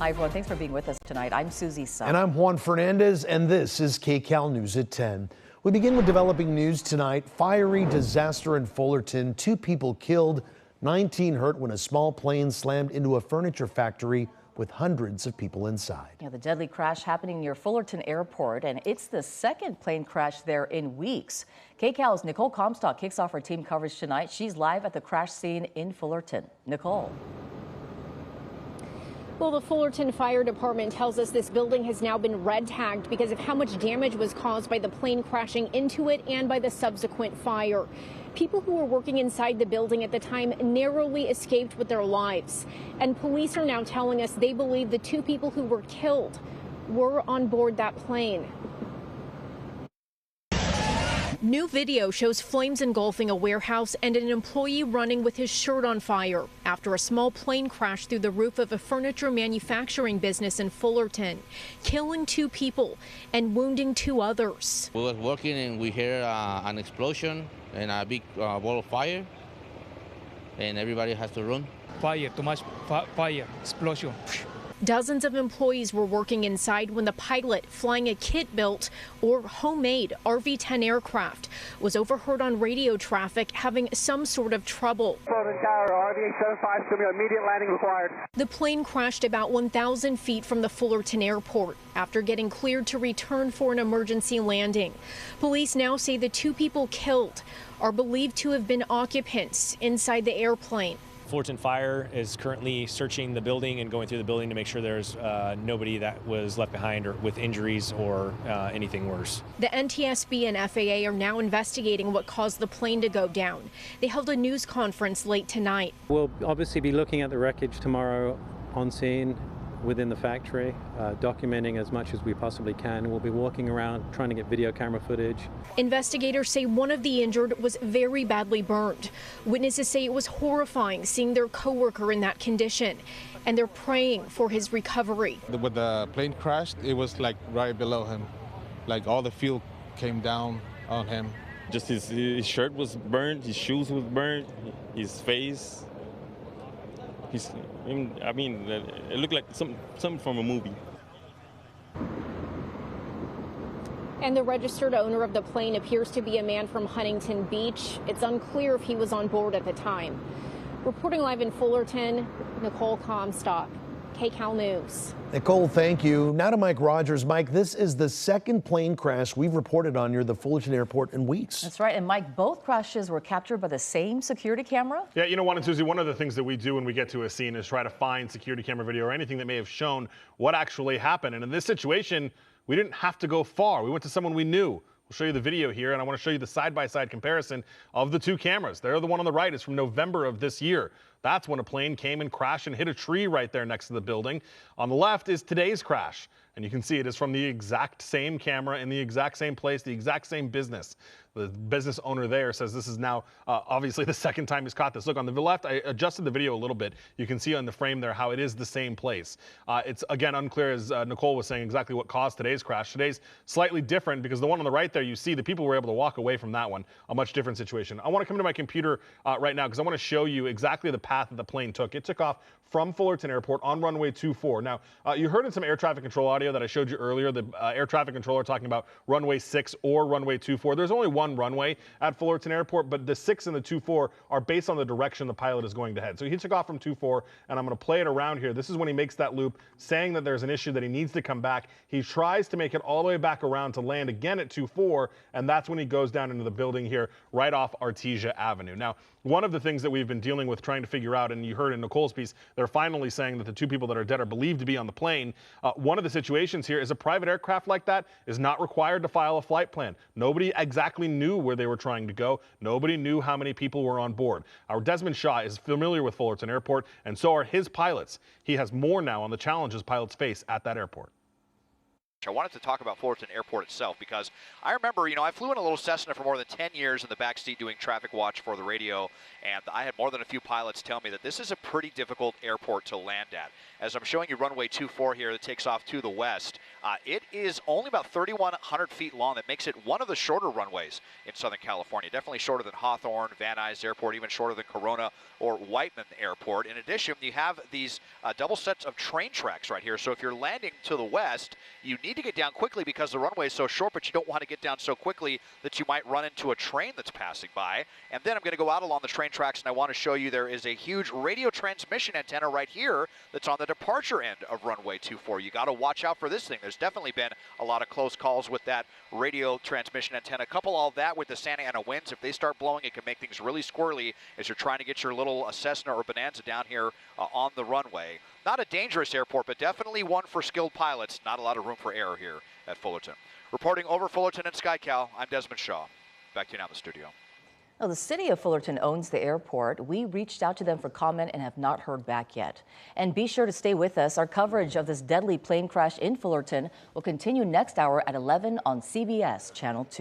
Hi, everyone. Thanks for being with us tonight. I'm Susie Sun. And I'm Juan Fernandez, and this is KCAL News at 10. We begin with developing news tonight. Fiery disaster in Fullerton. 2 people killed, 19 hurt when a small plane slammed into a furniture factory with hundreds of people inside. Yeah, the deadly crash happening near Fullerton Airport, and it's the second plane crash there in weeks. KCAL's Nicole Comstock kicks off her team coverage tonight. She's live at the crash scene in Fullerton. Nicole. Well, the Fullerton Fire Department tells us this building has now been red tagged because of how much damage was caused by the plane crashing into it and by the subsequent fire. People who were working inside the building at the time narrowly escaped with their lives. And police are now telling us they believe the 2 people who were killed were on board that plane. New video shows flames engulfing a warehouse and an employee running with his shirt on fire after a small plane crashed through the roof of a furniture manufacturing business in Fullerton, killing 2 people and wounding 2 others. We were working and we heard an explosion and a big ball of fire, and everybody has to run. Fire, too much fire, explosion. Dozens of employees were working inside when the pilot, flying a kit-built or homemade RV-10 aircraft, was overheard on radio traffic having some sort of trouble. Fullerton Tower, RV-875, immediate landing required. The plane crashed about 1,000 feet from the Fullerton Airport after getting cleared to return for an emergency landing. Police now say the 2 people killed are believed to have been occupants inside the airplane. Fullerton Fire is currently searching the building and going through the building to make sure there's nobody that was left behind or with injuries or anything worse. The NTSB and FAA are now investigating what caused the plane to go down. They held a news conference late tonight. We'll obviously be looking at the wreckage tomorrow on scene within the factory, documenting as much as we possibly can. We'll be walking around trying to get video camera footage. Investigators say one of the injured was very badly burned. Witnesses say it was horrifying seeing their coworker in that condition, and they're praying for his recovery. When the plane crashed, it was like right below him. Like all the fuel came down on him. Just his shirt was burned, his shoes was burned, his face. I mean, it looked like something from a movie. And the registered owner of the plane appears to be a man from Huntington Beach. It's unclear if he was on board at the time. Reporting live in Fullerton, Nicole Comstock, KCAL News. Nicole, thank you. Now to Mike Rogers. Mike, this is the second plane crash we've reported on near the Fullerton Airport in weeks. That's right. And Mike, both crashes were captured by the same security camera? Yeah, you know, Juan and Susie, one of the things that we do when we get to a scene is try to find security camera video or anything that may have shown what actually happened. And in this situation, we didn't have to go far. We went to someone we knew. We'll show you the video here, and I want to show you the side-by-side comparison of the 2 cameras. There, the one on the right is from November of this year. That's when a plane came and crashed and hit a tree right there next to the building. On the left is today's crash, and you can see it is from the exact same camera in the exact same place, the exact same business. The business owner there says this is now obviously the second time he's caught this. Look, on the left, I adjusted the video a little bit. You can see on the frame there how it is the same place. It's, again, unclear, as Nicole was saying, exactly what caused today's crash. Today's slightly different because the one on the right there, you see the people were able to walk away from that one. A much different situation. I want to come to my computer right now because I want to show you exactly the path that the plane took. It took off from Fullerton Airport on runway 24. Now, you heard in some air traffic control audio that I showed you earlier, the air traffic controller talking about runway 6 or runway 24. There's only one runway at Fullerton Airport, but the 6 and the 24 are based on the direction the pilot is going to head. So he took off from 24, and I'm going to play it around here. This is when he makes that loop, saying that there's an issue that he needs to come back. He tries to make it all the way back around to land again at 24, and that's when he goes down into the building here right off Artesia Avenue. Now, one of the things that we've been dealing with trying to figure out, and you heard in Nicole's piece, they're finally saying that the 2 people that are dead are believed to be on the plane. One of the situations here is a private aircraft like that is not required to file a flight plan. Nobody exactly knew where they were trying to go. Nobody knew how many people were on board. Our Desmond Shaw is familiar with Fullerton Airport, and so are his pilots. He has more now on the challenges pilots face at that airport. I wanted to talk about Fullerton Airport itself because I remember, I flew in a little Cessna for more than 10 years in the backseat doing traffic watch for the radio, and I had more than a few pilots tell me that this is a pretty difficult airport to land at. As I'm showing you runway 24 here that takes off to the west, it is only about 3,100 feet long. That makes it one of the shorter runways in Southern California. Definitely shorter than Hawthorne, Van Nuys Airport, even shorter than Corona or Whiteman Airport. In addition, you have these double sets of train tracks right here. So if you're landing to the west, you need to get down quickly because the runway is so short, but you don't want to get down so quickly that you might run into a train that's passing by. And then I'm going to go out along the train tracks, and I want to show you there is a huge radio transmission antenna right here that's on the departure end of runway 24. You got to watch out for this thing. There's definitely been a lot of close calls with that radio transmission antenna. Couple all that with the Santa Ana winds. If they start blowing, it can make things really squirrely as you're trying to get your little Cessna or Bonanza down here on the runway. Not a dangerous airport, but definitely one for skilled pilots. Not a lot of room for error here at Fullerton. Reporting over Fullerton and SkyCal, I'm Desmond Shaw. Back to you now in the studio. Well, the city of Fullerton owns the airport. We reached out to them for comment and have not heard back yet. And be sure to stay with us. Our coverage of this deadly plane crash in Fullerton will continue next hour at 11 on CBS Channel 2.